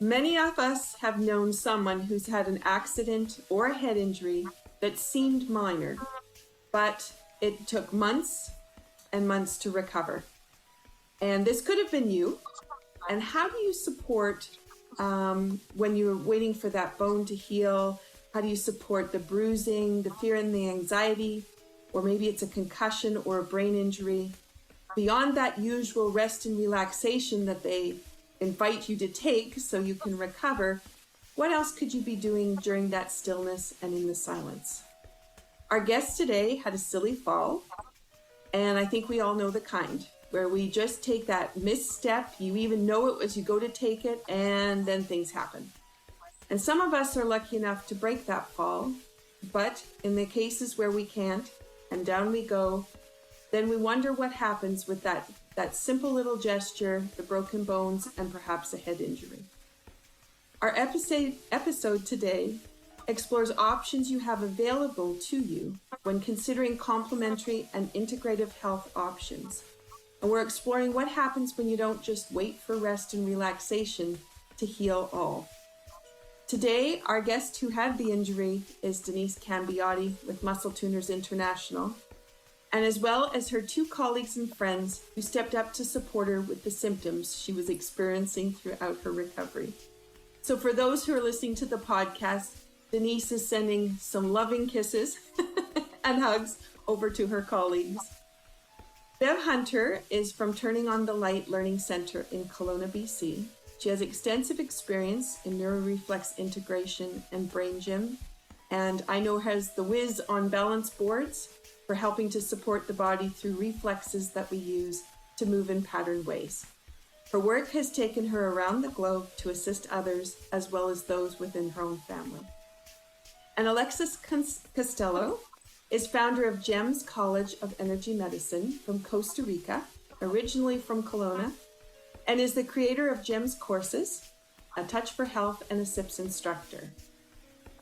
Many of us have known someone who's had an accident or a head injury that seemed minor, but it took months and months to recover. And this could have been you. And how do you support when you're waiting for that bone to heal? How do you support the bruising, the fear and the anxiety, or maybe it's a concussion or a brain injury? Beyond that usual rest and relaxation that they invite you to take so you can recover, what else could you be doing during that stillness and in the silence? Our guest today had a silly fall, and I think we all know the kind, where we just take that misstep, you even know it as you go to take it, and then things happen. And some of us are lucky enough to break that fall, but in the cases where we can't, and down we go, then we wonder what happens with that simple little gesture, the broken bones, and perhaps a head injury. Our episode today explores options you have available to you when considering complementary and integrative health options. And we're exploring what happens when you don't just wait for rest and relaxation to heal all. Today, our guest who had the injury is Denise Cambiotti with Muscle Tuners International, and as well as her two colleagues and friends who stepped up to support her with the symptoms she was experiencing throughout her recovery. So for those who are listening to the podcast, Denise is sending some loving kisses and hugs over to her colleagues. Bev Hunter is from Turning on the Light Learning Center in Kelowna, BC. She has extensive experience in neuroreflex integration and brain gym, and I know her as the whiz on balance boards for helping to support the body through reflexes that we use to move in patterned ways. Her work has taken her around the globe to assist others as well as those within her own family. And Alexis Costello is founder of GEMS College of Energy Medicine from Costa Rica, originally from Kelowna, and is the creator of GEMS courses, A Touch for Health, and a SIPS instructor.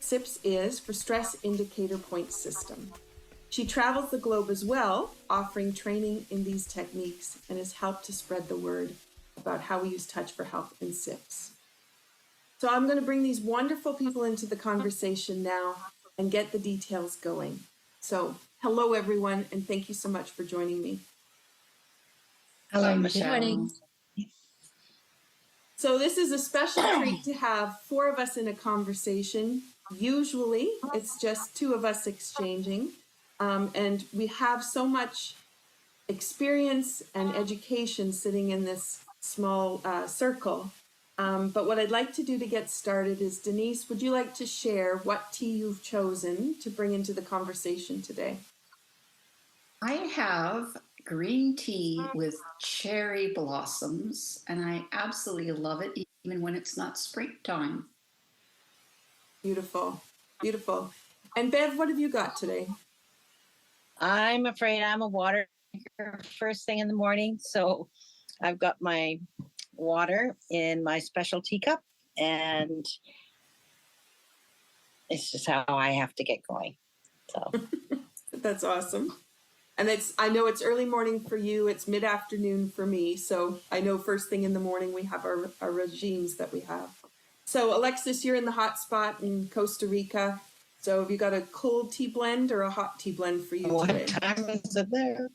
SIPS is for Stress Indicator Point System. She travels the globe as well, offering training in these techniques, and has helped to spread the word about how we use Touch for Health in SIPS. So I'm going to bring these wonderful people into the conversation now and get the details going. So hello, everyone, and thank you so much for joining me. Hello, Michelle. Good morning. So this is a special treat to have four of us in a conversation. Usually, it's just two of us exchanging. And we have so much experience and education sitting in this small circle. But what I'd like to do to get started is, Denise, would you like to share what tea you've chosen to bring into the conversation today? I have green tea with cherry blossoms, and I absolutely love it, even when it's not springtime. Beautiful, beautiful. And Bev, what have you got today? I'm afraid I'm a water drinker first thing in the morning. So I've got my water in my special teacup, and it's just how I have to get going. So That's awesome. And I know it's early morning for you. It's mid-afternoon for me. So I know first thing in the morning we have our regimes that we have. So Alexis, you're in the hot spot in Costa Rica. So have you got a cold tea blend or a hot tea blend for you today? what time is it there?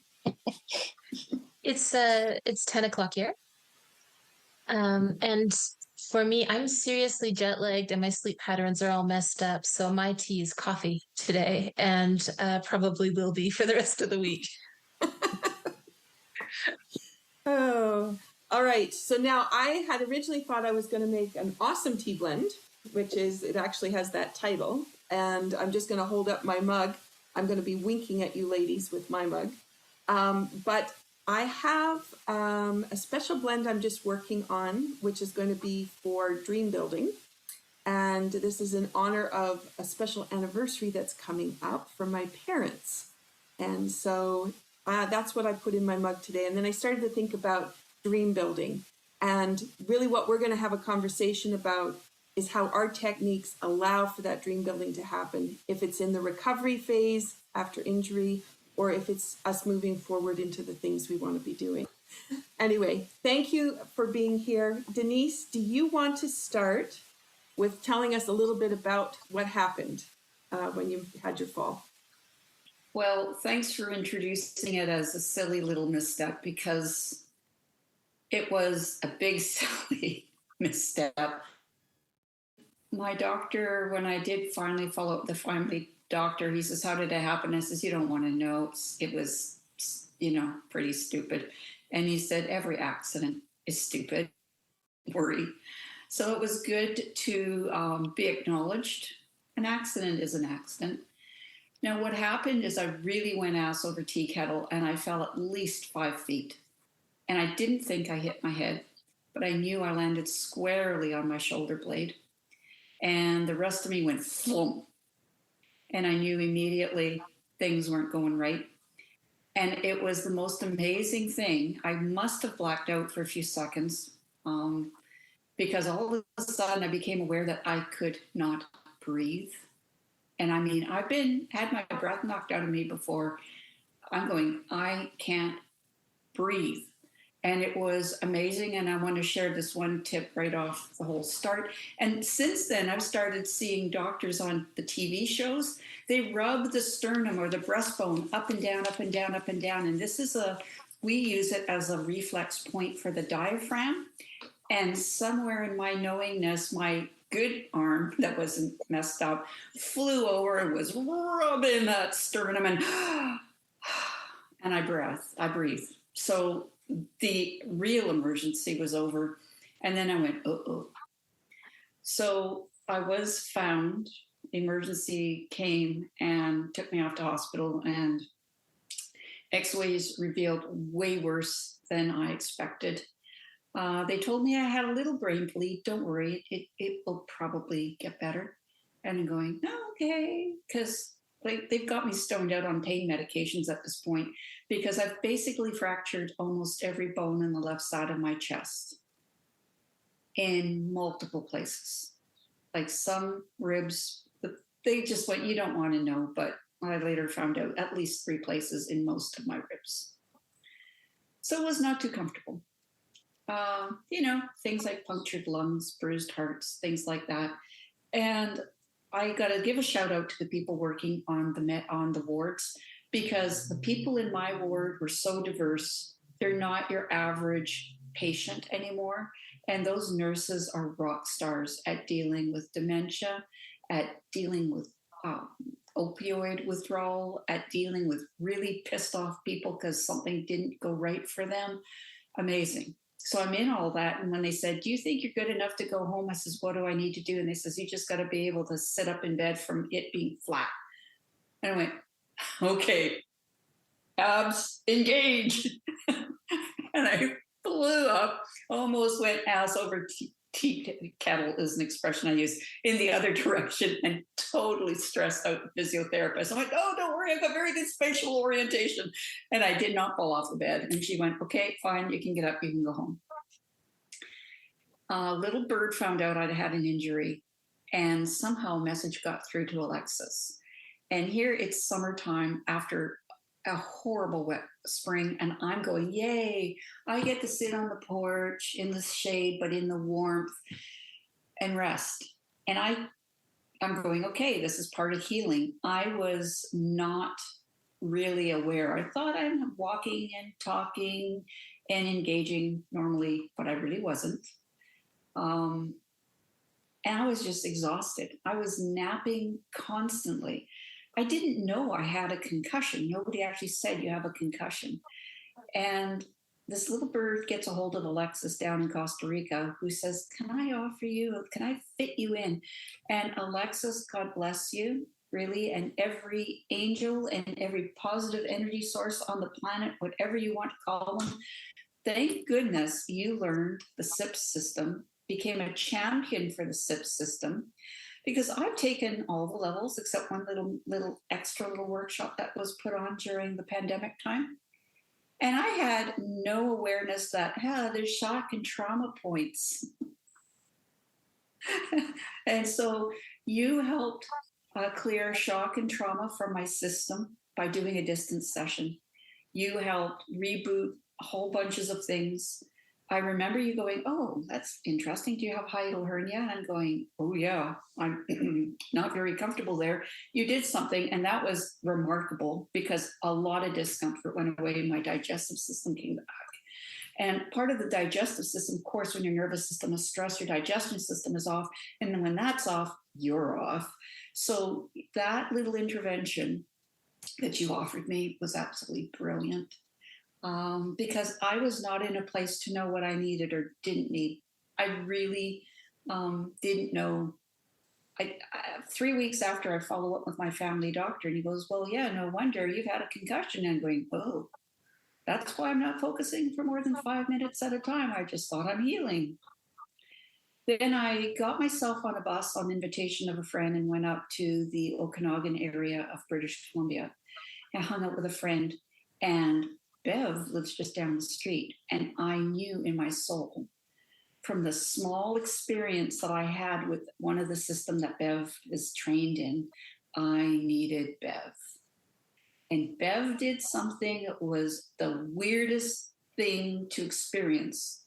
It's 10 o'clock here. And for me, I'm seriously jet lagged and my sleep patterns are all messed up. So my tea is coffee today, and probably will be for the rest of the week. Oh, all right. So now I had originally thought I was going to make an awesome tea blend, which is, it actually has that title. And I'm just going to hold up my mug. I'm going to be winking at you ladies with my mug. But I have a special blend I'm just working on, which is going to be for dream building. And this is in honor of a special anniversary that's coming up for my parents. And so that's what I put in my mug today. And then I started to think about dream building. And really what we're going to have a conversation about is how our techniques allow for that dream building to happen, if it's in the recovery phase after injury, or if it's us moving forward into the things we want to be doing. Anyway, thank you for being here. Denise, do you want to start with telling us a little bit about what happened when you had your fall? Well, thanks for introducing it as a silly little misstep, because it was a big, silly misstep. My doctor, when I did finally follow up the family doctor, he says, "How did it happen?" I says, "You don't want to know. It was, pretty stupid." And he said, "Every accident is stupid. Worry." So it was good to be acknowledged. An accident is an accident. Now, what happened is I really went ass over tea kettle, and I fell at least 5 feet. And I didn't think I hit my head, but I knew I landed squarely on my shoulder blade. And the rest of me went flump. And I knew immediately things weren't going right. And it was the most amazing thing. I must have blacked out for a few seconds because all of a sudden I became aware that I could not breathe. And I mean, I've had my breath knocked out of me before. I'm going, I can't breathe. And it was amazing. And I want to share this one tip right off the whole start. And since then, I've started seeing doctors on the TV shows. They rub the sternum or the breastbone up and down, up and down, up and down. And we use it as a reflex point for the diaphragm. And somewhere in my knowingness, my good arm that wasn't messed up flew over and was rubbing that sternum, and I breathed. So the real emergency was over. And then I went, uh-oh. So I was found, emergency came and took me off to hospital, and x-rays revealed way worse than I expected. They told me I had a little brain bleed. Don't worry, it will probably get better. And I'm going, oh, okay, because they've got me stoned out on pain medications at this point, because I've basically fractured almost every bone in the left side of my chest in multiple places. Like some ribs, they just went, you don't want to know, but I later found out at least 3 places in most of my ribs. So it was not too comfortable. Things like punctured lungs, bruised hearts, things like that. And I got to give a shout out to the people working on the wards, because the people in my ward were so diverse. They're not your average patient anymore. And those nurses are rock stars at dealing with dementia, at dealing with opioid withdrawal, at dealing with really pissed off people because something didn't go right for them. Amazing. So I'm in all that. And when they said, "Do you think you're good enough to go home?" I says, "What do I need to do?" And they says, "You just got to be able to sit up in bed from it being flat." And I went, okay, abs engage. And I flew up, almost went ass over tea kettle is an expression I use, in the other direction, and totally stressed out the physiotherapist. I'm like, "Oh, don't worry, I've got very good spatial orientation." And I did not fall off the bed. And she went, "Okay, fine, you can get up, you can go home." A little bird found out I'd had an injury, and somehow a message got through to Alexis. And here it's summertime after a horrible wet spring, and I'm going, yay, I get to sit on the porch in the shade, but in the warmth, and rest. And I'm going, okay, this is part of healing. I was not really aware. I thought I'm walking and talking and engaging normally, but I really wasn't. And I was just exhausted. I was napping constantly. I didn't know I had a concussion. Nobody actually said you have a concussion. And this little bird gets a hold of Alexis down in Costa Rica, who says, can I fit you in? And Alexis, God bless you, really, and every angel and every positive energy source on the planet, whatever you want to call them, thank goodness you learned the SIP system, became a champion for the SIP system, because I've taken all the levels except one little extra workshop that was put on during the pandemic time. And I had no awareness that, there's shock and trauma points. And so you helped clear shock and trauma from my system by doing a distance session. You helped reboot whole bunches of things. I remember you going, "Oh, that's interesting. Do you have hiatal hernia?" And I'm going, "Oh, yeah, I'm not very comfortable there." You did something, and that was remarkable because a lot of discomfort went away and my digestive system came back. And part of the digestive system, of course, when your nervous system is stressed, your digestion system is off. And then when that's off, you're off. So that little intervention that you offered me was absolutely brilliant, because I was not in a place to know what I needed or didn't need. I really didn't know. 3 weeks after, I follow up with my family doctor, and he goes, "Well, yeah, no wonder you've had a concussion." And I'm going, "Oh, that's why I'm not focusing for more than 5 minutes at a time. I just thought I'm healing." Then I got myself on a bus on invitation of a friend and went up to the Okanagan area of British Columbia. I hung out with a friend, and Bev lives just down the street. And I knew in my soul, from the small experience that I had with one of the system that Bev is trained in, I needed Bev. And Bev did something that was the weirdest thing to experience.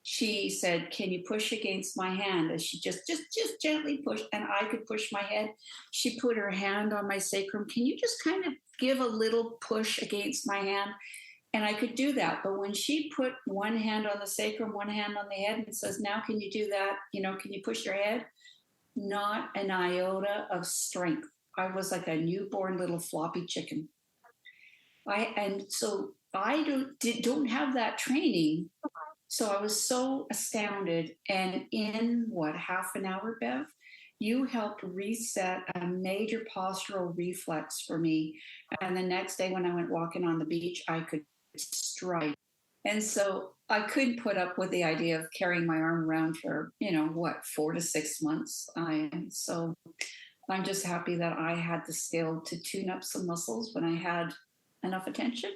She said, "Can you push against my hand?" And she just gently pushed, and I could push my head. She put her hand on my sacrum. "Can you just kind of give a little push against my hand?" And I could do that. But when she put one hand on the sacrum, one hand on the head, and says, "Now can you do that? Can you push your head?" Not an iota of strength. I was like a newborn little floppy chicken. So I don't have that training. So I was so astounded. And in half an hour, Bev, you helped reset a major postural reflex for me. And the next day when I went walking on the beach, I could stride. And so I couldn't put up with the idea of carrying my arm around for, 4 to 6 months. So I'm just happy that I had the skill to tune up some muscles when I had enough attention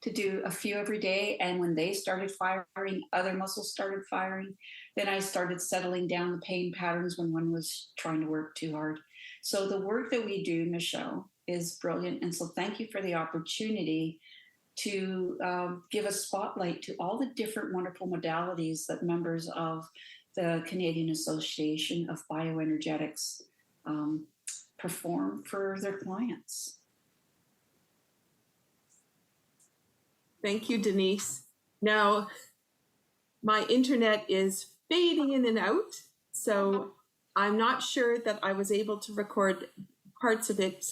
to do a few every day. And when they started firing, other muscles started firing. Then I started settling down the pain patterns when one was trying to work too hard. So the work that we do, Michelle, is brilliant. And so thank you for the opportunity to give a spotlight to all the different wonderful modalities that members of the Canadian Association of BioEnergetics perform for their clients. Thank you, Denise. Now, my internet is fading in and out, so I'm not sure that I was able to record parts of it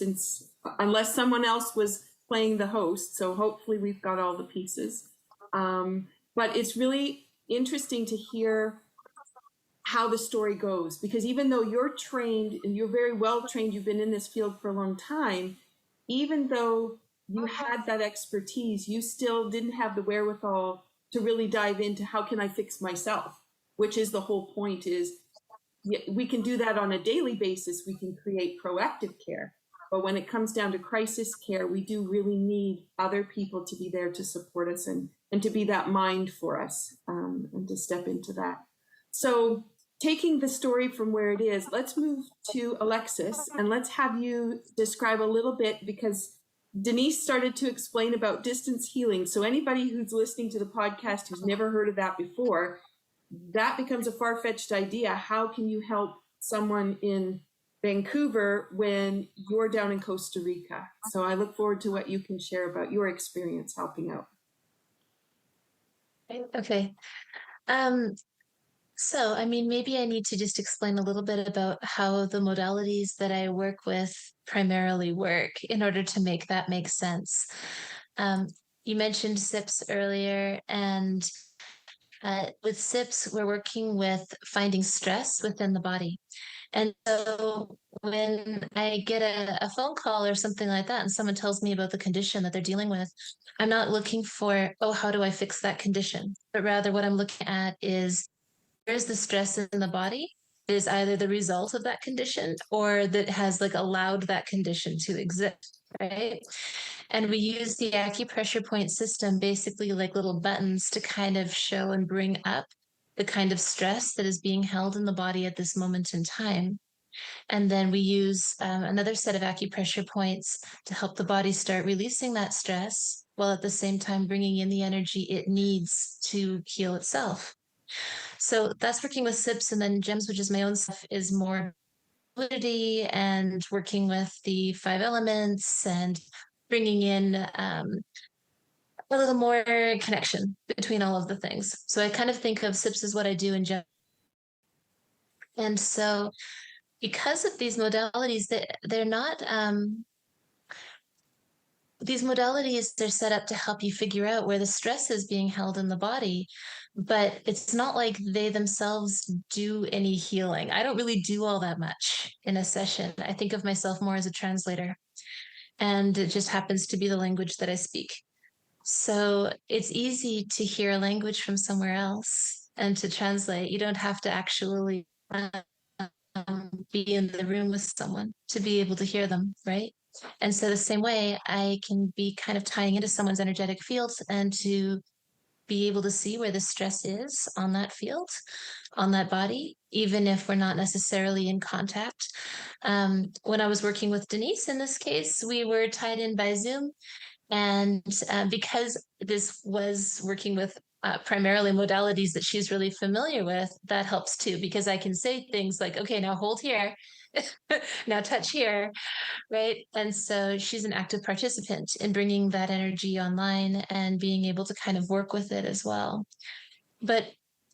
unless someone else was playing the host. So hopefully we've got all the pieces. But it's really interesting to hear how the story goes, because even though you're trained and you're very well trained, you've been in this field for a long time, even though you had that expertise, you still didn't have the wherewithal to really dive into how can I fix myself, which is the whole point. Is we can do that on a daily basis. We can create proactive care. But when it comes down to crisis care, we do really need other people to be there to support us and to be that mind for us, and to step into that. So taking the story from where it is, let's move to Alexis, and let's have you describe a little bit, because Denise started to explain about distance healing. So anybody who's listening to the podcast who's never heard of that before, that becomes a far-fetched idea. How can you help someone in Vancouver when you're down in Costa Rica? So I look forward to what you can share about your experience helping out. Okay. So, maybe I need to just explain a little bit about how the modalities that I work with primarily work in order to make that make sense. You mentioned SIPs earlier, and with SIPs, we're working with finding stress within the body. And so when I get a phone call or something like that, and someone tells me about the condition that they're dealing with, I'm not looking for, oh, how do I fix that condition? But rather what I'm looking at is, where's the stress in the body that is either the result of that condition or that has allowed that condition to exist, right? And we use the acupressure point system, basically like little buttons, to kind of show and bring up the kind of stress that is being held in the body at this moment in time. And then we use another set of acupressure points to help the body start releasing that stress while at the same time bringing in the energy it needs to heal itself. So that's working with SIPs. And then GEMS, which is my own stuff, is more fluidity and working with the 5 elements and bringing in a little more connection between all of the things. So I kind of think of SIPs as what I do in GEMS. And so because of these modalities, they're not these modalities, they're set up to help you figure out where the stress is being held in the body, but it's not like they themselves do any healing. I don't really do all that much in a session. I think of myself more as a translator, and it just happens to be the language that I speak. So it's easy to hear a language from somewhere else and to translate. You don't have to actually be in the room with someone to be able to hear them, right? And so the same way, I can be kind of tying into someone's energetic fields and to be able to see where the stress is on that field, on that body, even if we're not necessarily in contact. When I was working with Denise in this case, we were tied in by Zoom. And because this was working with primarily modalities that she's really familiar with, that helps too, because I can say things like, okay, now hold here, now touch here, right? And so she's an active participant in bringing that energy online and being able to kind of work with it as well. But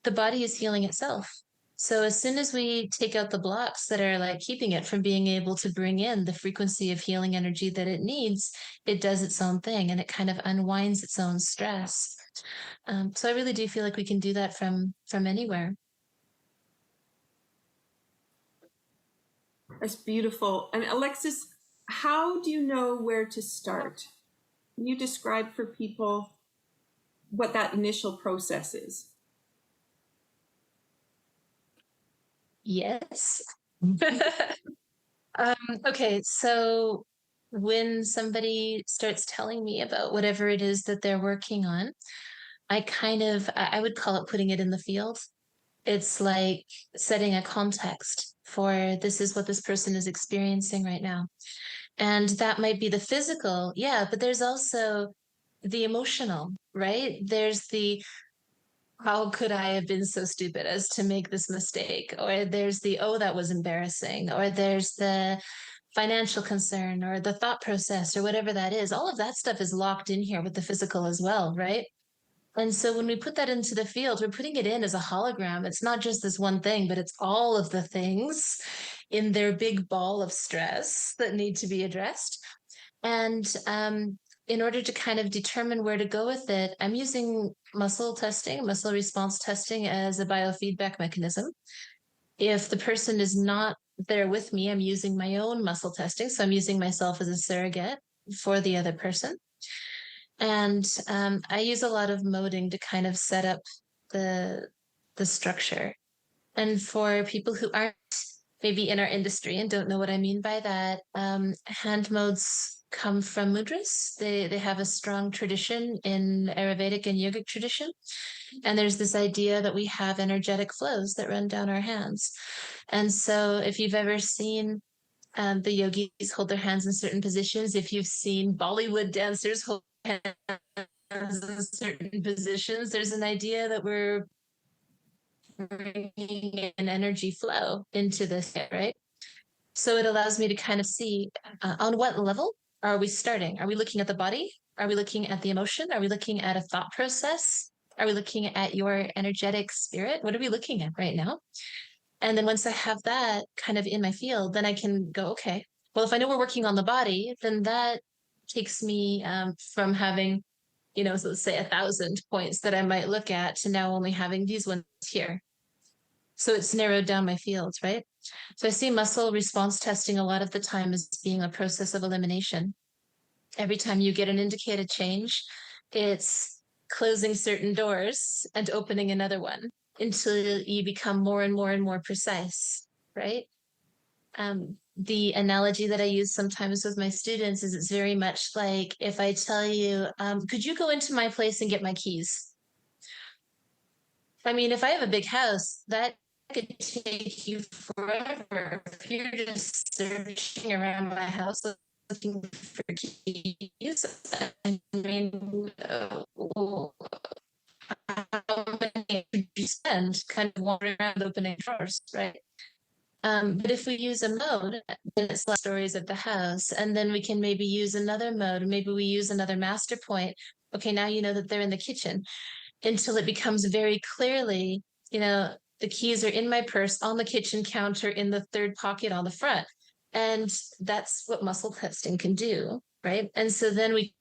the body is healing itself. So as soon as we take out the blocks that are like keeping it from being able to bring in the frequency of healing energy that it needs, it does its own thing and it kind of unwinds its own stress. So I really do feel like we can do that from anywhere. That's beautiful. And Alexis, how do you know where to start? Can you describe for people what that initial process is? Yes. Okay, so when somebody starts telling me about whatever it is that they're working on, I would call it putting it in the field. It's like setting a context for this is what this person is experiencing right now. And that might be the physical, yeah, but there's also the emotional, right? There's the how could I have been so stupid as to make this mistake? Or there's the, oh, that was embarrassing. Or there's the financial concern or the thought process or whatever that is. All of that stuff is locked in here with the physical as well, right? And so when we put that into the field, we're putting it in as a hologram. It's not just this one thing, but it's all of the things in their big ball of stress that need to be addressed. And in order to kind of determine where to go with it, I'm using muscle testing, muscle response testing as a biofeedback mechanism. If the person is not there with me, I'm using my own muscle testing. So I'm using myself as a surrogate for the other person. And I use a lot of moding to kind of set up the structure. And for people who aren't maybe in our industry and don't know what I mean by that, hand modes come from mudras. They have a strong tradition in Ayurvedic and yogic tradition. And there's this idea that we have energetic flows that run down our hands. And so if you've ever seen the yogis hold their hands in certain positions, if you've seen Bollywood dancers hold hands in certain positions, there's an idea that we're bringing an energy flow into this, right? So it allows me to kind of see on what level are we starting? Are we looking at the body? Are we looking at the emotion? Are we looking at a thought process? Are we looking at your energetic spirit? What are we looking at right now? And then once I have that kind of in my field, then I can go, okay, well, if I know we're working on the body, then that takes me from having, so let's say 1,000 points that I might look at to now only having these ones here. So it's narrowed down my fields, right? So I see muscle response testing a lot of the time as being a process of elimination. Every time you get an indicated change, it's closing certain doors and opening another one until you become more and more and more precise, right? The analogy that I use sometimes with my students is it's very much like if I tell you, could you go into my place and get my keys? I mean, if I have a big house, that could take you forever. If you're just searching around my house looking for keys, I mean, how many would you spend kind of wandering around opening drawers, right? But if we use a mode, then it's less stories of the house, and then we can maybe use another mode. Maybe we use another master point. Okay, now you know that they're in the kitchen, until it becomes very clearly, the keys are in my purse, on the kitchen counter, in the third pocket on the front. And that's what muscle testing can do, right? And so then we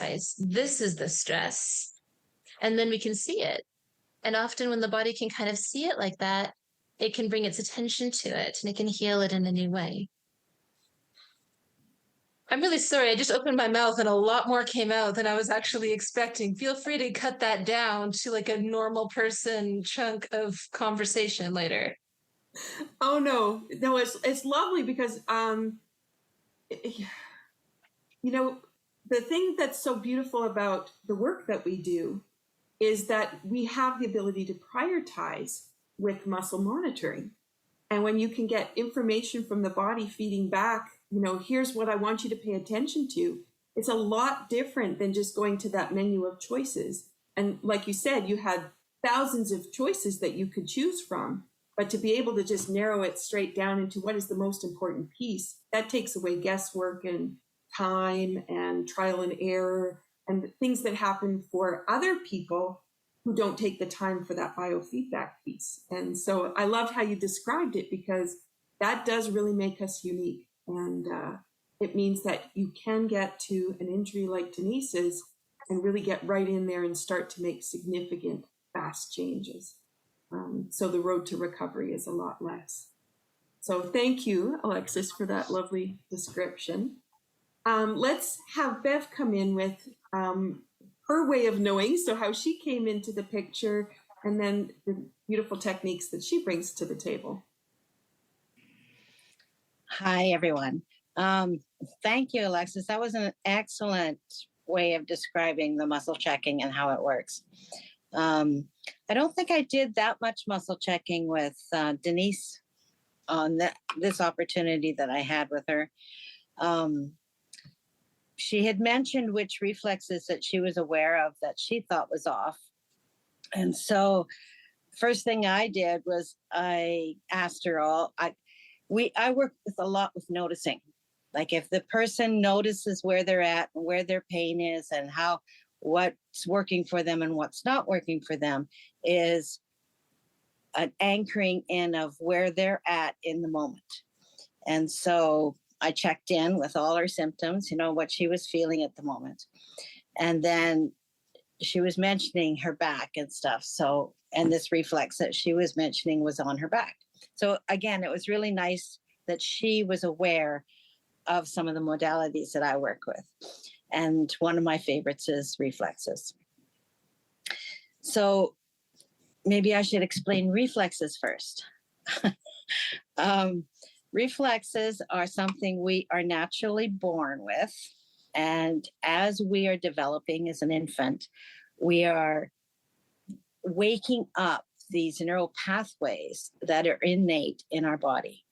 realize this is the stress, and then we can see it. And often when the body can kind of see it like that, it can bring its attention to it and it can heal it in a new way. I'm really sorry. I just opened my mouth and a lot more came out than I was actually expecting. Feel free to cut that down to like a normal person chunk of conversation later. Oh no, it's lovely because the thing that's so beautiful about the work that we do is that we have the ability to prioritize with muscle monitoring. And when you can get information from the body feeding back, here's what I want you to pay attention to, it's a lot different than just going to that menu of choices. And like you said, you had thousands of choices that you could choose from, but to be able to just narrow it straight down into what is the most important piece, that takes away guesswork and time and trial and error and things that happen for other people who don't take the time for that biofeedback piece. And so I loved how you described it, because that does really make us unique. And it means that you can get to an injury like Denise's and really get right in there and start to make significant, fast changes. So the road to recovery is a lot less. So thank you, Alexis, for that lovely description. Let's have Bev come in with her way of knowing, so how she came into the picture, and then the beautiful techniques that she brings to the table. Hi, everyone. Thank you, Alexis. That was an excellent way of describing the muscle checking and how it works. I don't think I did that much muscle checking with Denise on this opportunity that I had with her. She had mentioned which reflexes that she was aware of that she thought was off. And so first thing I did was I asked her all, I work with a lot with noticing. Like if the person notices where they're at and where their pain is and what's working for them and what's not working for them, is an anchoring in of where they're at in the moment. And so I checked in with all her symptoms, what she was feeling at the moment. And then she was mentioning her back and stuff. So, and this reflex that she was mentioning was on her back. So again, it was really nice that she was aware of some of the modalities that I work with. And one of my favorites is reflexes. So maybe I should explain reflexes first. Reflexes are something we are naturally born with. And as we are developing as an infant, we are waking up these neural pathways that are innate in our body.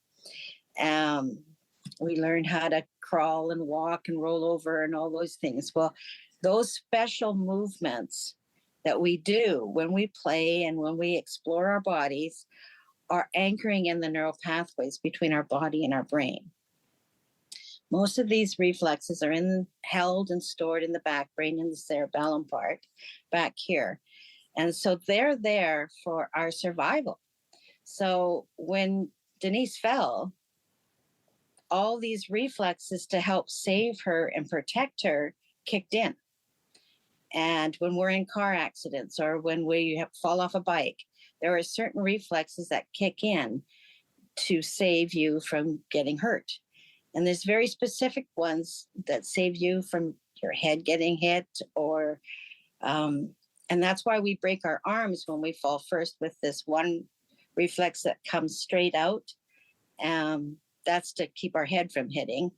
We learn how to crawl and walk and roll over and all those things. Well, those special movements that we do when we play and when we explore our bodies are anchoring in the neural pathways between our body and our brain. Most of these reflexes are held and stored in the back brain, in the cerebellum part back here. And so they're there for our survival. So when Denise fell, all these reflexes to help save her and protect her kicked in. And when we're in car accidents or when we fall off a bike, there are certain reflexes that kick in to save you from getting hurt. And there's very specific ones that save you from your head getting hit and that's why we break our arms when we fall first with this one reflex that comes straight out. That's to keep our head from hitting,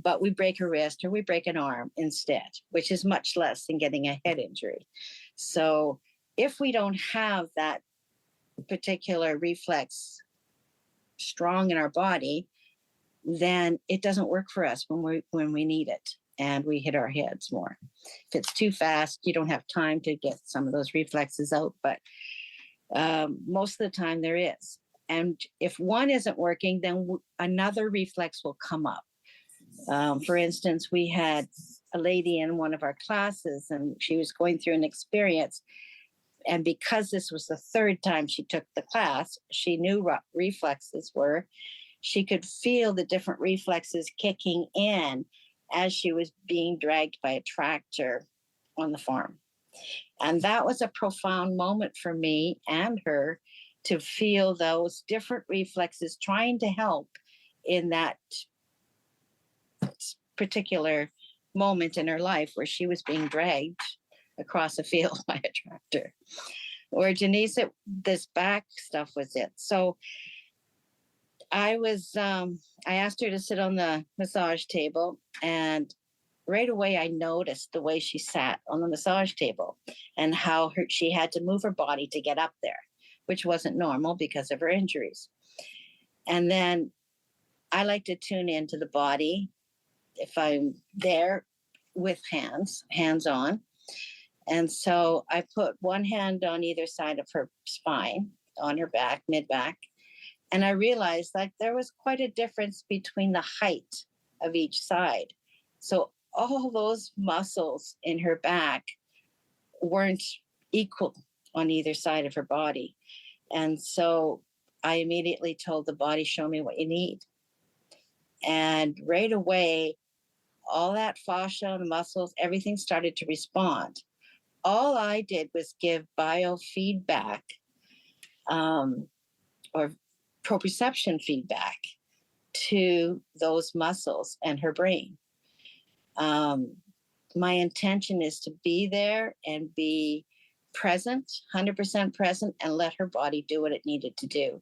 but we break a wrist or we break an arm instead, which is much less than getting a head injury. So if we don't have that particular reflex strong in our body, then it doesn't work for us when we need it, and we hit our heads more. If it's too fast, you don't have time to get some of those reflexes out, but most of the time there is. And if one isn't working, then another reflex will come up. For instance, we had a lady in one of our classes, and she was going through an experience. And because this was the third time she took the class, she knew what reflexes were. She could feel the different reflexes kicking in as she was being dragged by a tractor on the farm. And that was a profound moment for me and her, to feel those different reflexes trying to help in that particular moment in her life where she was being dragged across a field by a tractor. Or Denise, this back stuff was it. So I asked her to sit on the massage table, and right away I noticed the way she sat on the massage table and how she had to move her body to get up there, which wasn't normal because of her injuries. And then I like to tune into the body if I'm there with hands on. And so I put one hand on either side of her spine, on her back, mid-back, and I realized that there was quite a difference between the height of each side. So all those muscles in her back weren't equal on either side of her body. And so I immediately told the body, show me what you need. And right away, all that fascia and muscles, everything started to respond. All I did was give biofeedback or proprioception feedback to those muscles and her brain. My intention is to be there and be present, 100% present, and let her body do what it needed to do.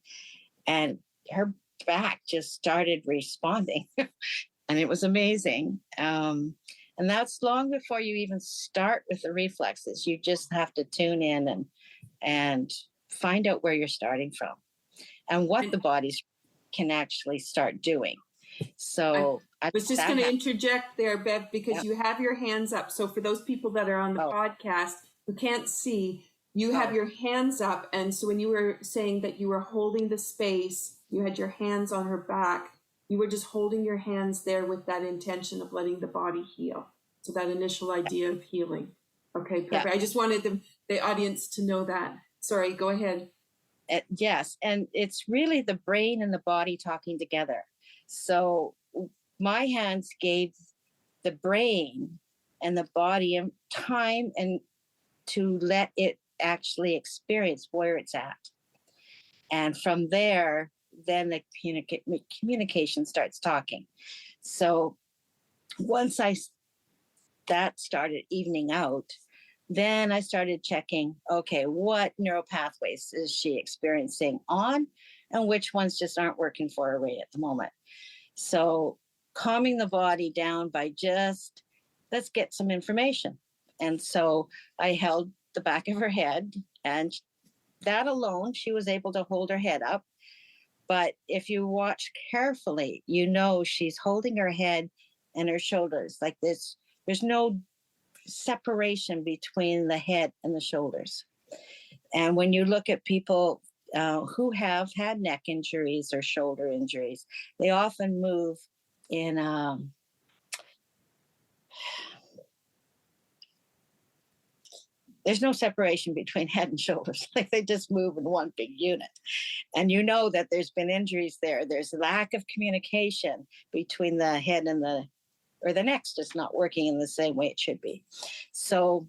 And her back just started responding, and it was amazing. And that's long before you even start with the reflexes. You just have to tune in and find out where you're starting from and what the bodies can actually start doing. So I was just going to interject there, Bev, because you have your hands up. So for those people that are on the podcast who can't see, you have your hands up. And so when you were saying that you were holding the space, you had your hands on her back, you were just holding your hands there with that intention of letting the body heal. So that initial idea of healing. Okay, perfect. Yeah. I just wanted the audience to know that. Sorry, go ahead. Yes, and it's really the brain and the body talking together. So my hands gave the brain and the body time and to let it actually experience where it's at. And from there, then the communication starts talking. So once that started evening out, then I started checking, okay, what neural pathways is she experiencing on, and which ones just aren't working for her right at the moment. So calming the body down by just, let's get some information. And so I held the back of her head, and that alone, she was able to hold her head up. But if you watch carefully, you know she's holding her head and her shoulders like this. There's no separation between the head and the shoulders. And when you look at people who have had neck injuries or shoulder injuries, they often move in there's no separation between head and shoulders. Like they just move in one big unit. And you know that there's been injuries there. There's a lack of communication between the head and the neck's just not working in the same way it should be. So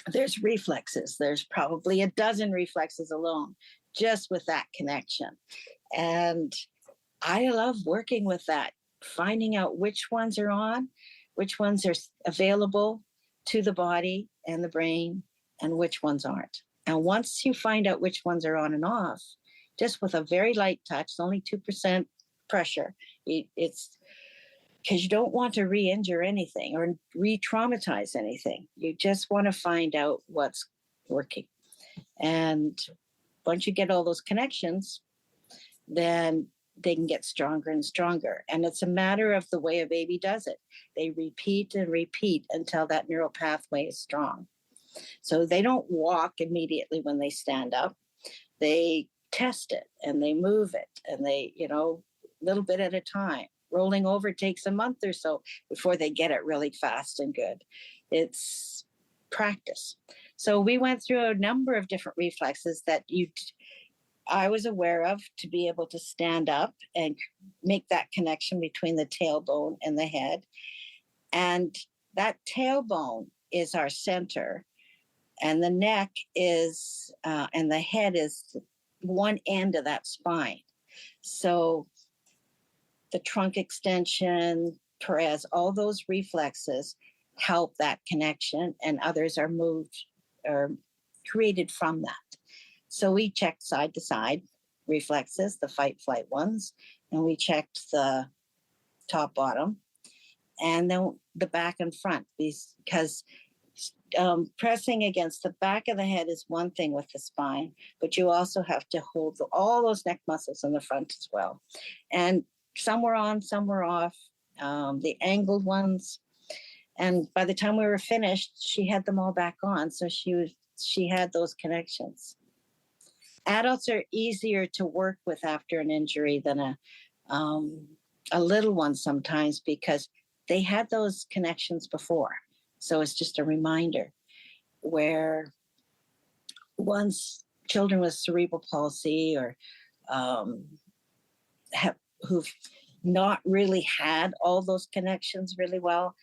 there's reflexes. There's probably a dozen reflexes alone just with that connection. And I love working with that, finding out which ones are on, which ones are available to the body and the brain, and which ones aren't. And once you find out which ones are on and off, just with a very light touch, it's only 2% pressure. It's because you don't want to re-injure anything or re-traumatize anything. You just want to find out what's working. And once you get all those connections, then they can get stronger and stronger. And it's a matter of the way a baby does it. They repeat and repeat until that neural pathway is strong. So they don't walk immediately when they stand up. They test it and they move it, and they, little bit at a time. Rolling over takes a month or so before they get it really fast and good. It's practice. So we went through a number of different reflexes that I was aware of to be able to stand up and make that connection between the tailbone and the head. And that tailbone is our center, and the neck is, and the head is one end of that spine. So the trunk extension, Perez, all those reflexes help that connection, and others are moved or created from that. So we checked side to side reflexes, the fight flight ones, and we checked the top bottom, and then the back and front, because pressing against the back of the head is one thing with the spine, but you also have to hold all those neck muscles in the front as well. And some were on, some were off, the angled ones. And by the time we were finished, she had them all back on. So she had those connections. Adults are easier to work with after an injury than a little one sometimes, because they had those connections before. So it's just a reminder. Where once children with cerebral palsy or who've not really had all those connections really well,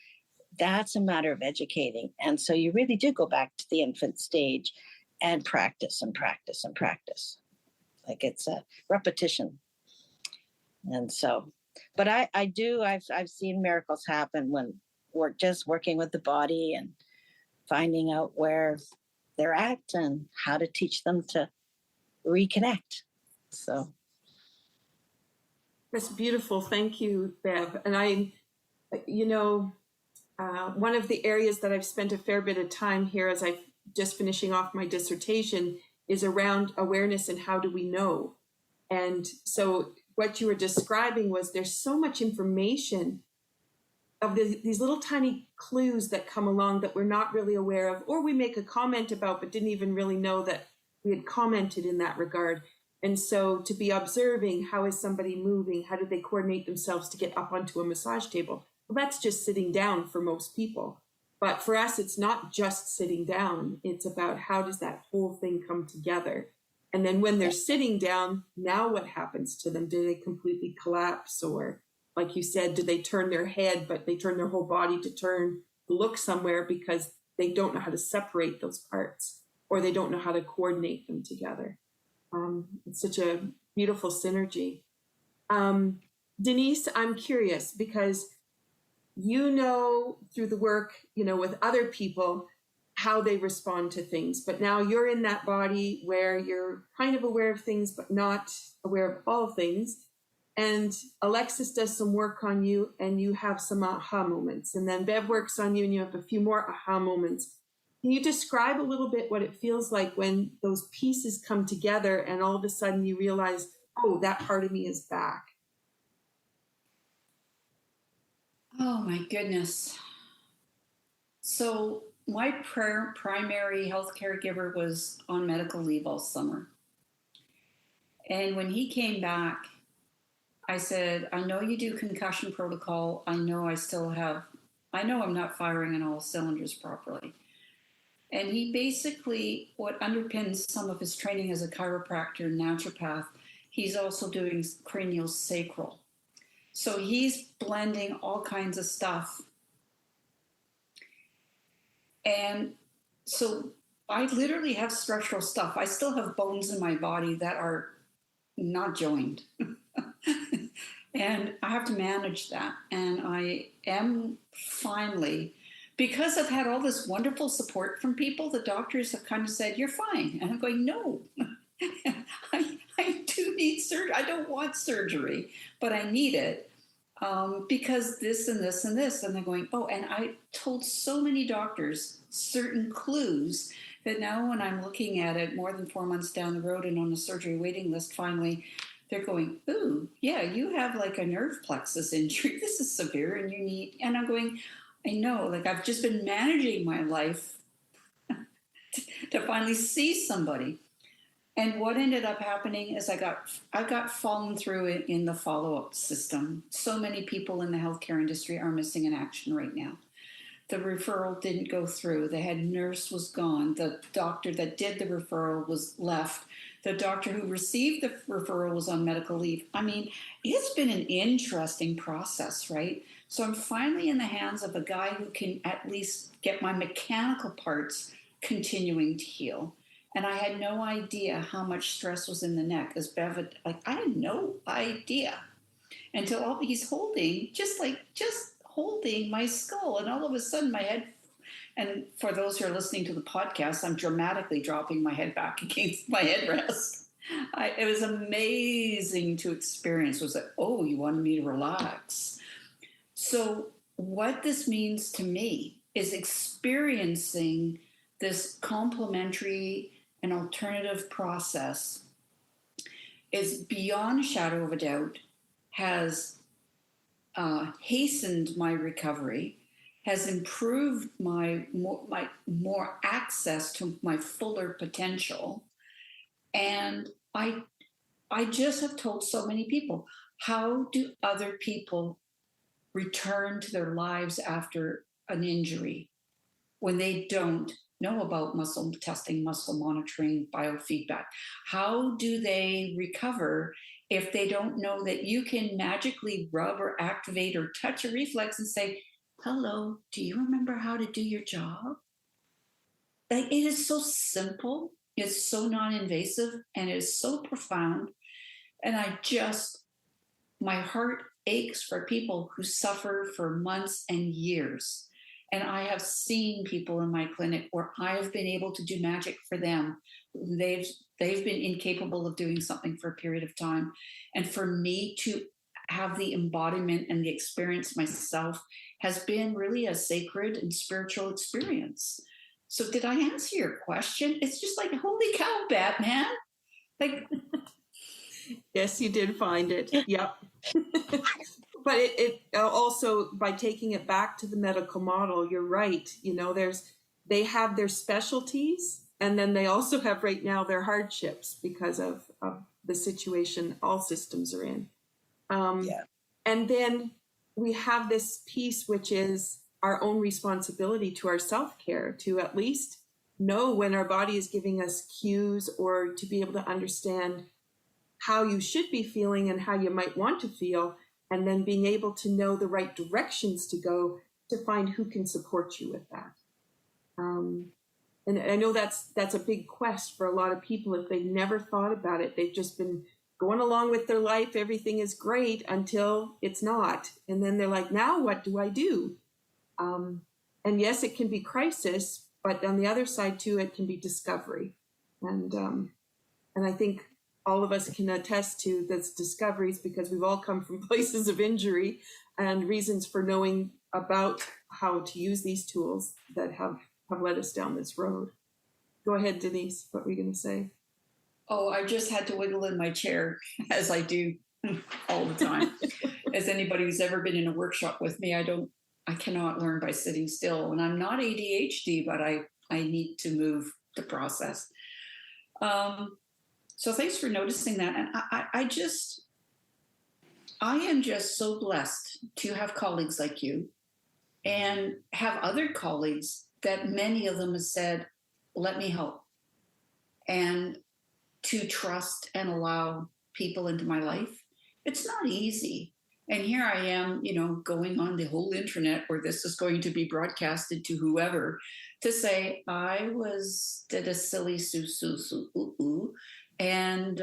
that's a matter of educating. And so you really do go back to the infant stage and practice and practice and practice. Like it's a repetition. And so, but I've seen miracles happen when just working with the body and finding out where they're at and how to teach them to reconnect. So that's beautiful. Thank you, Bev. And one of the areas that I've spent a fair bit of time here as I'm just finishing off my dissertation is around awareness and how do we know. And so what you were describing was there's so much information of these little tiny clues that come along that we're not really aware of, or we make a comment about but didn't even really know that we had commented in that regard. And so to be observing, how is somebody moving? How do they coordinate themselves to get up onto a massage table? Well, that's just sitting down for most people. But for us, it's not just sitting down. It's about how does that whole thing come together? And then when they're sitting down, now what happens to them? Do they completely collapse? Or like you said, do they turn their head, but they turn their whole body to look somewhere because they don't know how to separate those parts, or they don't know how to coordinate them together? It's such a beautiful synergy. Denise, I'm curious because through the work, with other people, how they respond to things. But now you're in that body where you're kind of aware of things, but not aware of all things. And Alexis does some work on you and you have some aha moments. And then Bev works on you and you have a few more aha moments. Can you describe a little bit what it feels like when those pieces come together and all of a sudden you realize, oh, that part of me is back? Oh my goodness. So my primary health caregiver was on medical leave all summer. And when he came back, I said, I know you do concussion protocol. I know I'm not firing on all cylinders properly. And he basically, what underpins some of his training as a chiropractor and naturopath, he's also doing cranial sacral. So he's blending all kinds of stuff. And so I literally have structural stuff. I still have bones in my body that are not joined. And I have to manage that. And I am finally, because I've had all this wonderful support from people, the doctors have kind of said, you're fine. And I'm going, no, I do need surgery. I don't want surgery, but I need it because this and this and this. And they're going, oh, and I told so many doctors certain clues that now when I'm looking at it more than 4 months down the road and on the surgery waiting list, finally they're going, ooh, yeah, you have like a nerve plexus injury. This is severe and you need, and I'm going, I know, like I've just been managing my life to finally see somebody. And what ended up happening is I got fallen through it in the follow-up system. So many people in the healthcare industry are missing in action right now. The referral didn't go through. The head nurse was gone. The doctor that did the referral was left. The doctor who received the referral was on medical leave. I mean, it's been an interesting process, right? So I'm finally in the hands of a guy who can at least get my mechanical parts continuing to heal. And I had no idea how much stress was in the neck. As Bev, like I had no idea until he's holding, just holding my skull, and all of a sudden my head. And for those who are listening to the podcast, I'm dramatically dropping my head back against my headrest. It was amazing to experience. Was like, oh, you wanted me to relax. So what this means to me is experiencing this complementary and alternative process is beyond a shadow of a doubt, has hastened my recovery, has improved my more access to my fuller potential. And I just have told so many people, how do other people return to their lives after an injury when they don't know about muscle testing, muscle monitoring, biofeedback? How do they recover if they don't know that you can magically rub or activate or touch a reflex and say, hello, do you remember how to do your job? Like, it is so simple, it's so non-invasive, and it is so profound. And my heart aches for people who suffer for months and years. And I have seen people in my clinic where I have been able to do magic for them. They've been incapable of doing something for a period of time. And for me to have the embodiment and the experience myself has been really a sacred and spiritual experience. So did I answer your question? It's just like, holy cow, Batman. Like, Yes, you did find it. Yep. But it also, by taking it back to the medical model, you're right. You know, they have their specialties, and then they also have right now their hardships because of the situation all systems are in. And then we have this piece, which is our own responsibility to our self-care, to at least know when our body is giving us cues, or to be able to understand how you should be feeling and how you might want to feel, and then being able to know the right directions to go to find who can support you with that. And I know that's a big quest for a lot of people. If they've never thought about it, they've just been going along with their life. Everything is great until it's not. And then they're like, now what do I do? And yes, it can be crisis, but on the other side too, it can be discovery. And I think all of us can attest to those discoveries, because we've all come from places of injury and reasons for knowing about how to use these tools that have led us down this road. Go ahead, Denise. What were you going to say? Oh, I just had to wiggle in my chair, as I do all the time. As anybody who's ever been in a workshop with me, I cannot learn by sitting still. And I'm not ADHD, but I need to move the process. So thanks for noticing that. And I am just so blessed to have colleagues like you, and have other colleagues that many of them have said, let me help. And to trust and allow people into my life. It's not easy. And here I am, going on the whole internet where this is going to be broadcasted to whoever, to say I did a silly and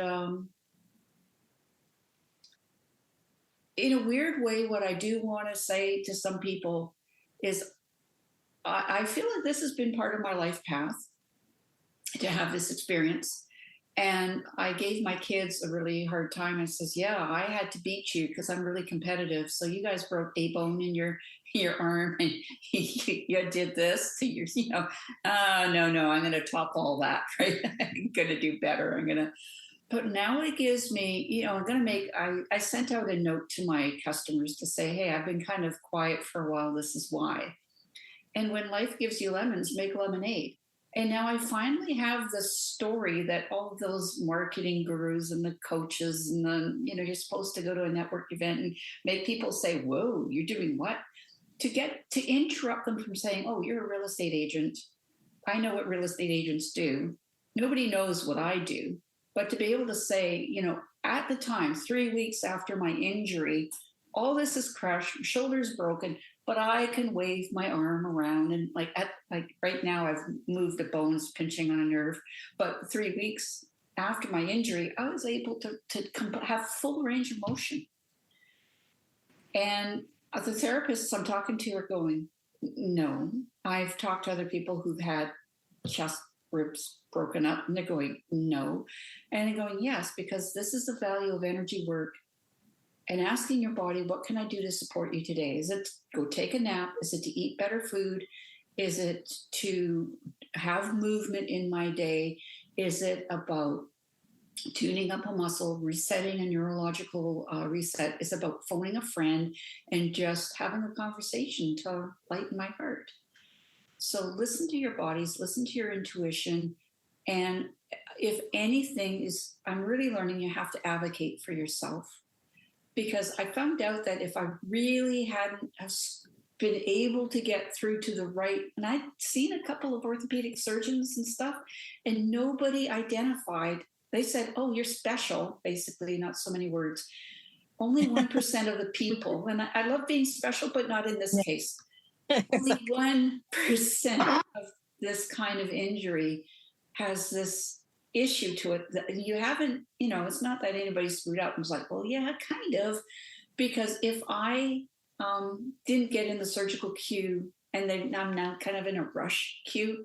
in a weird way, what I do want to say to some people is I feel like this has been part of my life path, to have this experience. And I gave my kids a really hard time. I says, yeah, I had to beat you because I'm really competitive. So you guys broke a bone in your arm and you did this to your, no, I'm going to top all that, right? I'm going to do better. But now it gives me, I sent out a note to my customers to say, hey, I've been kind of quiet for a while. This is why. And when life gives you lemons, make lemonade. And now I finally have the story that all those marketing gurus and the coaches and you're supposed to go to a network event and make people say, whoa, you're doing what? To interrupt them from saying, oh, you're a real estate agent. I know what real estate agents do. Nobody knows what I do. But to be able to say, at the time, 3 weeks after my injury, all this is crushed, shoulders broken, but I can wave my arm around and like right now I've moved a bone's pinching on a nerve. But 3 weeks after my injury, I was able to have full range of motion. And the therapists I'm talking to are going, no. I've talked to other people who've had chest ribs broken up and they're going, no. And they're going, yes, because this is the value of energy work. And asking your body, what can I do to support you today? Is it go take a nap? Is it to eat better food? Is it to have movement in my day? Is it about tuning up a muscle, resetting a neurological reset? Is about phoning a friend and just having a conversation to lighten my heart. So listen to your bodies, listen to your intuition. And if anything I'm really learning you have to advocate for yourself. Because I found out that if I really hadn't been able to get through to the right, and I'd seen a couple of orthopedic surgeons and stuff, and nobody identified. They said, oh, you're special, basically, not so many words. Only 1% of the people, and I love being special, but not in this case. Only 1% of this kind of injury has this issue to it that you haven't, it's not that anybody screwed up and was like, well, yeah, kind of, because if I didn't get in the surgical queue and then I'm now kind of in a rush queue,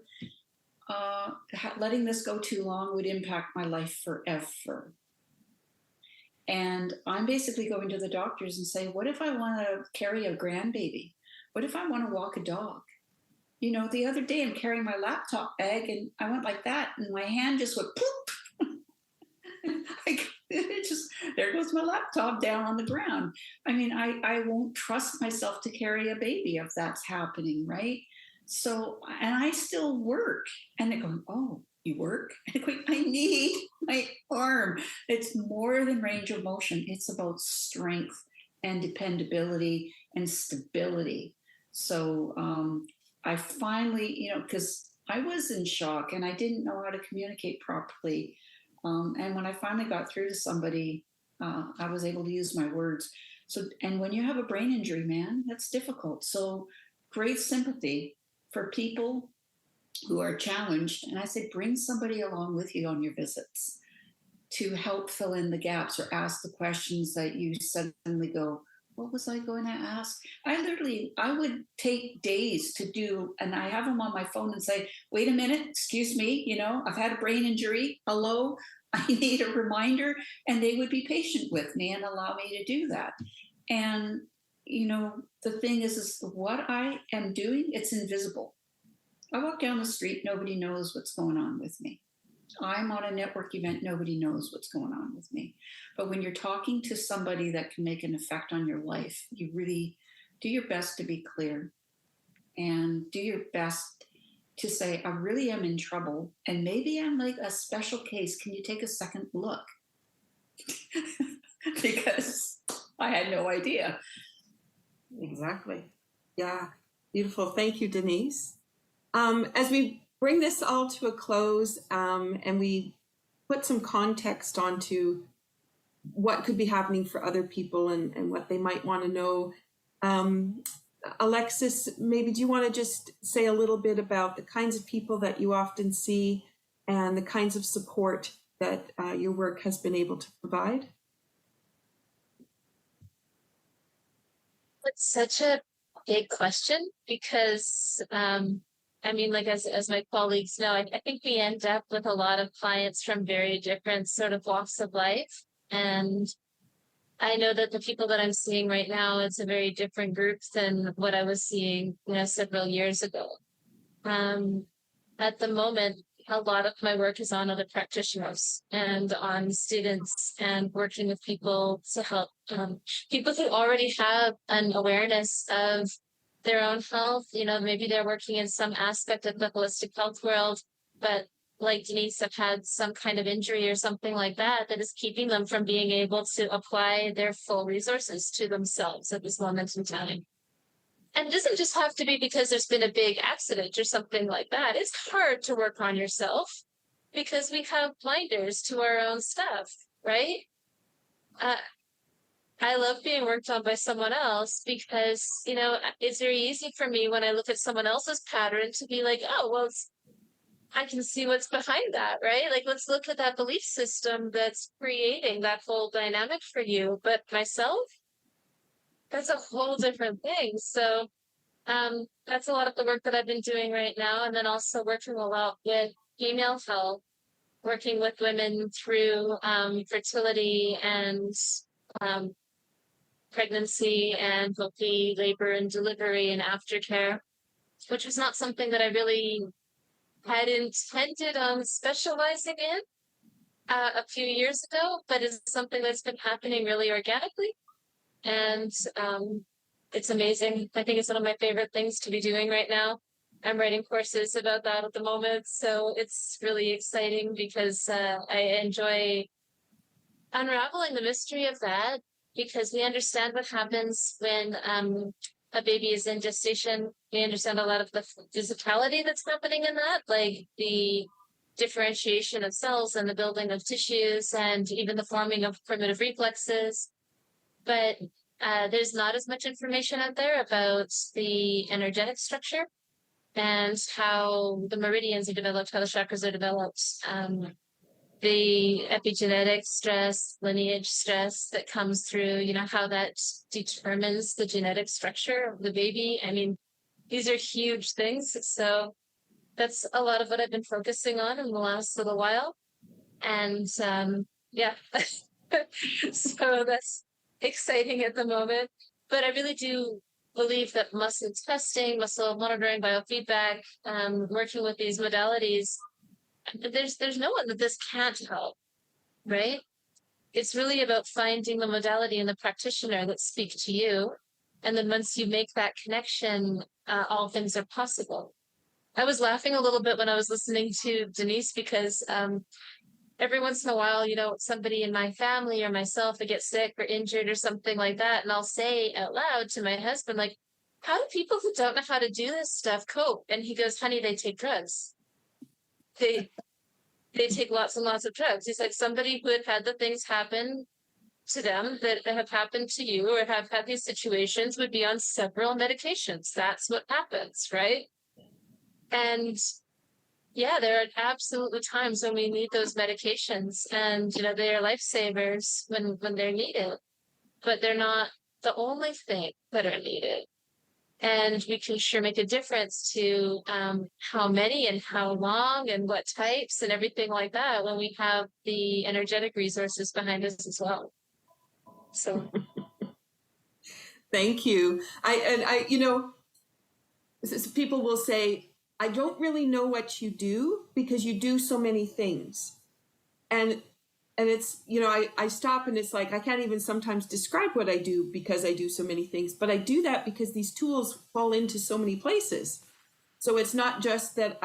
letting this go too long would impact my life forever. And I'm basically going to the doctors and say, what if I want to carry a grandbaby? What if I want to walk a dog? The other day I'm carrying my laptop bag and I went like that and my hand just went poof. There goes my laptop down on the ground. I won't trust myself to carry a baby if that's happening, right? So, and I still work. And they're going, oh, you work? And I'm going, I need my arm. It's more than range of motion. It's about strength and dependability and stability. So, I finally, because I was in shock and I didn't know how to communicate properly. And when I finally got through to somebody, I was able to use my words. So, and when you have a brain injury, man, that's difficult. So great sympathy for people who are challenged. And I say, bring somebody along with you on your visits to help fill in the gaps or ask the questions that you suddenly go, what was I going to ask? I would take days to do, and I have them on my phone and say, wait a minute, excuse me, I've had a brain injury. Hello, I need a reminder. And they would be patient with me and allow me to do that. And, the thing is what I am doing, it's invisible. I walk down the street, nobody knows what's going on with me. I'm on a network event, nobody knows what's going on with me. But when you're talking to somebody that can make an effect on your life, you really do your best to be clear and do your best to say, I really am in trouble. And maybe I'm like a special case. Can you take a second look? Because I had no idea. Exactly. Yeah. Beautiful. Thank you, Denise. As we bring this all to a close and we put some context onto what could be happening for other people and what they might want to know, Alexis, maybe do you want to just say a little bit about the kinds of people that you often see and the kinds of support that your work has been able to provide? It's such a big question because I mean, like as my colleagues know, I think we end up with a lot of clients from very different sort of walks of life. And I know that the people that I'm seeing right now, it's a very different group than what I was seeing, several years ago. Um, at the moment, a lot of my work is on other practitioners and on students and working with people to help people who already have an awareness of their own health. Maybe they're working in some aspect of the holistic health world, but like Denise, have had some kind of injury or something like that that is keeping them from being able to apply their full resources to themselves at this moment in time. And it doesn't just have to be because there's been a big accident or something like that. It's hard to work on yourself because we have blinders to our own stuff, right? Uh, I love being worked on by someone else because, it's very easy for me when I look at someone else's pattern to be like, oh, well, I can see what's behind that, right? Like, let's look at that belief system that's creating that whole dynamic for you. But myself, that's a whole different thing. So, that's a lot of the work that I've been doing right now. And then also working a lot with female health, working with women through fertility and um, pregnancy and hopefully labor and delivery and aftercare, which was not something that I really had intended on specializing in a few years ago, but it's something that's been happening really organically. And it's amazing. I think it's one of my favorite things to be doing right now. I'm writing courses about that at the moment. So it's really exciting because I enjoy unraveling the mystery of that because we understand what happens when a baby is in gestation. We understand a lot of the physicality that's happening in that, like the differentiation of cells and the building of tissues and even the forming of primitive reflexes. But there's not as much information out there about the energetic structure and how the meridians are developed, how the chakras are developed, the epigenetic stress, lineage stress that comes through, how that determines the genetic structure of the baby. I mean, these are huge things. So that's a lot of what I've been focusing on in the last little while. And yeah, so that's exciting at the moment. But I really do believe that muscle testing, muscle monitoring, biofeedback, working with these modalities, there's no one that this can't help, right? It's really about finding the modality and the practitioner that speak to you. And then once you make that connection, all things are possible. I was laughing a little bit when I was listening to Denise because every once in a while, somebody in my family or myself, they get sick or injured or something like that. And I'll say out loud to my husband, like, how do people who don't know how to do this stuff cope? And he goes, honey, they take drugs. They take lots and lots of drugs. He's like, somebody who had the things happen to them that have happened to you or have had these situations would be on several medications. That's what happens, right? And yeah, there are absolutely times when we need those medications, and they are lifesavers when they're needed, but they're not the only thing that are needed. And we can sure make a difference to how many and how long and what types and everything like that when we have the energetic resources behind us as well. So Thank you. People will say, I don't really know what you do because you do so many things. And it's, I stop and it's like, I can't even sometimes describe what I do because I do so many things, but I do that because these tools fall into so many places. So it's not just that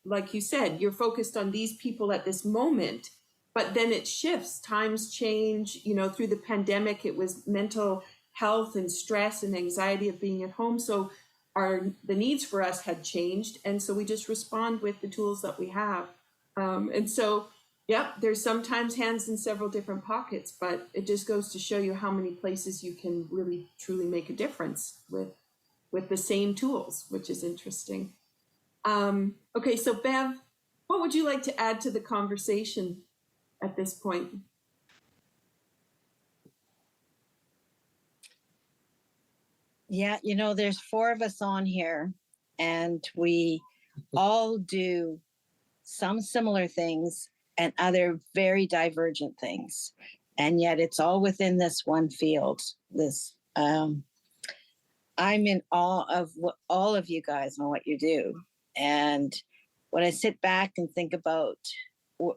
like you said, you're focused on these people at this moment, but then it shifts, times change, through the pandemic, it was mental health and stress and anxiety of being at home. So the needs for us had changed. And so we just respond with the tools that we have. And so, yeah, there's sometimes hands in several different pockets, but it just goes to show you how many places you can really, truly make a difference with the same tools, which is interesting. Okay, so Bev, what would you like to add to the conversation at this point? Yeah, there's 4 of us on here, and we all do some similar things and other very divergent things. And yet it's all within this one field. I'm in awe of what all of you guys and what you do. And when I sit back and think about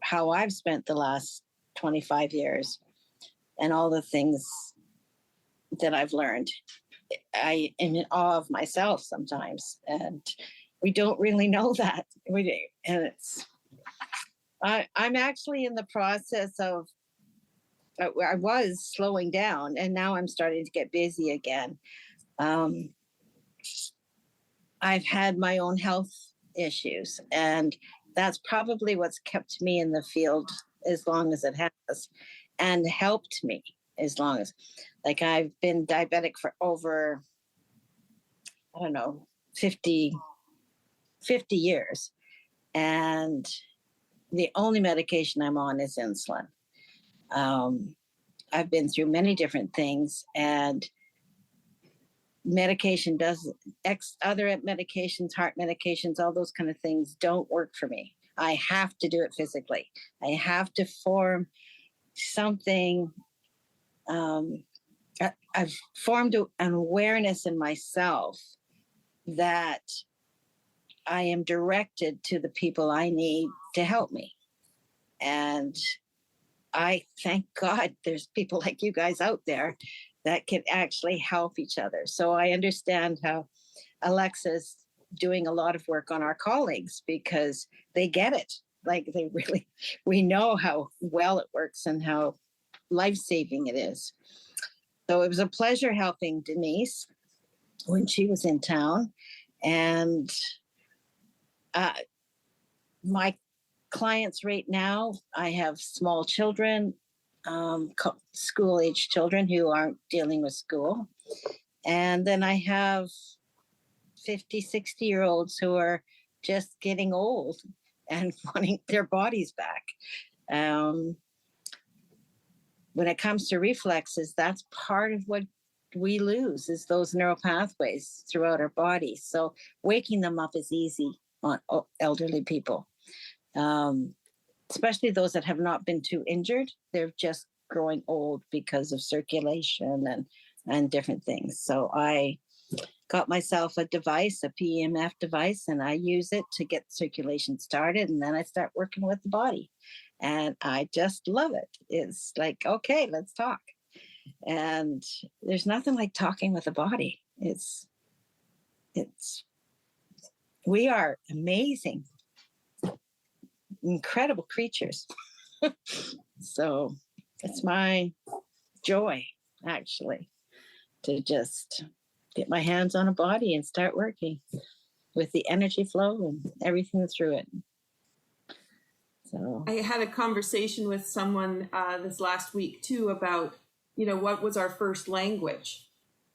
how I've spent the last 25 years and all the things that I've learned, I am in awe of myself sometimes. And we don't really know that. And I'm actually in the process of, I was slowing down and now I'm starting to get busy again. I've had my own health issues, and that's probably what's kept me in the field as long as it has and helped me as long as, like, I've been diabetic for over, I don't know, 50 years. And the only medication I'm on is insulin. I've been through many different things, and medication other medications, heart medications, all those kind of things don't work for me. I have to do it physically. I have to form something. I've formed an awareness in myself that I am directed to the people I need to help me. And I thank God there's people like you guys out there that can actually help each other. So I understand how Alexa's doing a lot of work on our colleagues because they get it. Like, we know how well it works and how life-saving it is. So it was a pleasure helping Denise when she was in town. And my clients right now, I have small children, school-age children who aren't dealing with school. And then I have 50, 60-year-olds who are just getting old and wanting their bodies back. When it comes to reflexes, that's part of what we lose, is those neural pathways throughout our bodies. So waking them up is easy on elderly people, especially those that have not been too injured. They're just growing old because of circulation and different things. So I got myself a device, a PEMF device, and I use it to get circulation started. And then I start working with the body. And I just love it. It's like, okay, let's talk. And there's nothing like talking with the body. We are amazing, incredible creatures. So it's my joy, actually, to just get my hands on a body and start working with the energy flow and everything through it. So I had a conversation with someone this last week too about, what was our first language?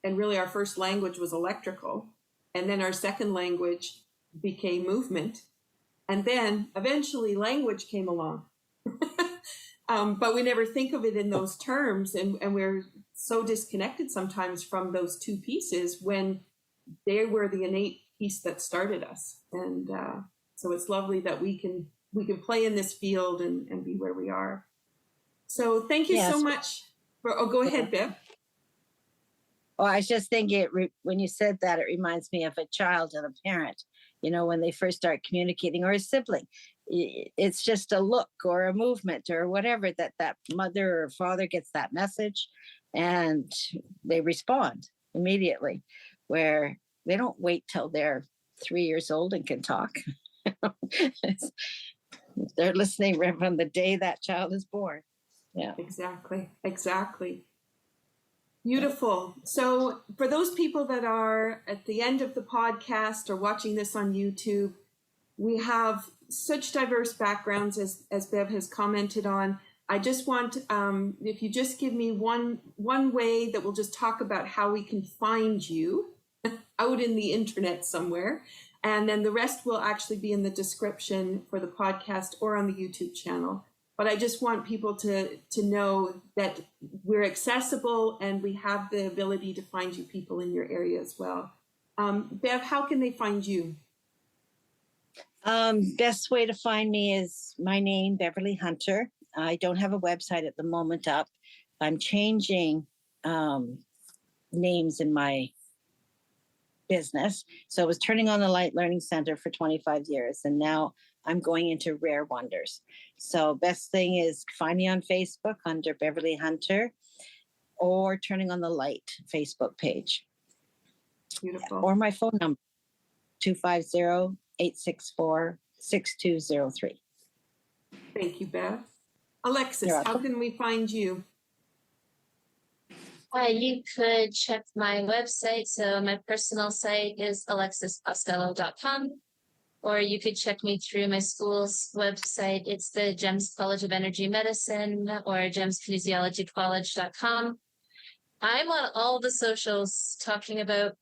And really our first language was electrical. And then our second language became movement. And then eventually language came along. But we never think of it in those terms. And we're so disconnected sometimes from those two pieces when they were the innate piece that started us. And so it's lovely that we can play in this field and be where we are. So thank you so much. Go ahead, Bev. Oh, I was just thinking, when you said that, it reminds me of a child and a parent, when they first start communicating, or a sibling. It's just a look or a movement or whatever that mother or father gets that message and they respond immediately, where they don't wait till they're 3 years old and can talk. They're listening right from the day that child is born. Yeah. Exactly. Beautiful. So for those people that are at the end of the podcast or watching this on YouTube, we have such diverse backgrounds, as Bev has commented on. I just want, if you just give me one way that we'll just talk about how we can find you out in the internet somewhere. And then the rest will actually be in the description for the podcast or on the YouTube channel. But I just want people to know that we're accessible and we have the ability to find you people in your area as well. Bev, how can they find you? Best way to find me is my name, Beverly Hunter. I don't have a website at the moment up. I'm changing names in my business. So I was Turning on the Light Learning Center for 25 years, and now I'm going into Rare Wonders. So best thing is find me on Facebook under Beverly Hunter or Turning on the Light Facebook page. Beautiful. Or my phone number, 250-864-6203. Thank you, Bev. Alexis, You're how welcome. can we find you? You could check my website. So my personal site is alexiscostello.com, or you could check me through my school's website. It's the GEMS College of Energy Medicine or gemskinesiologycollege.com. I'm on all the socials talking about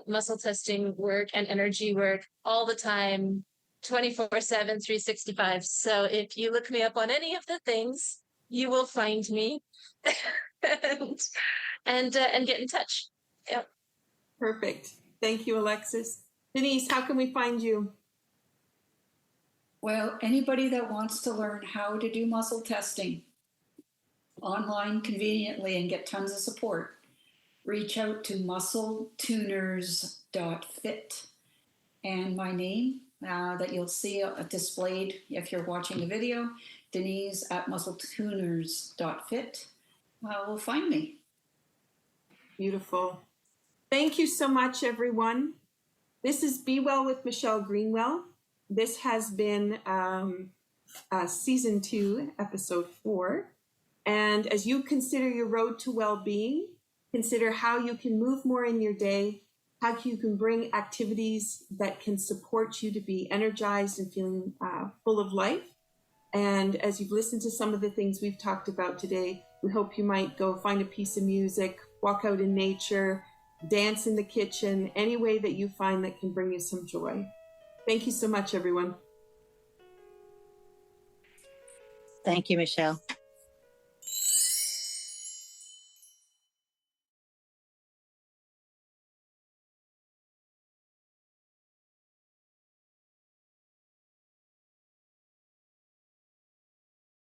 muscle testing work and energy work all the time, 24/7, 365. So if you look me up on any of the things, you will find me and get in touch. Yep. Perfect. Thank you, Alexis. Denise, how can we find you? Well, anybody that wants to learn how to do muscle testing online conveniently and get tons of support, reach out to muscletuners.fit. And my name that you'll see displayed if you're watching the video, Denise at muscletuners.fit, will find me. Beautiful. Thank you so much, everyone. This is Be Well with Michelle Greenwell. This has been Season 2, Episode 4. And as you consider your road to well-being, consider how you can move more in your day, how you can bring activities that can support you to be energized and feeling full of life. And as you've listened to some of the things we've talked about today, we hope you might go find a piece of music, walk out in nature, dance in the kitchen, any way that you find that can bring you some joy. Thank you so much, everyone. Thank you, Michelle.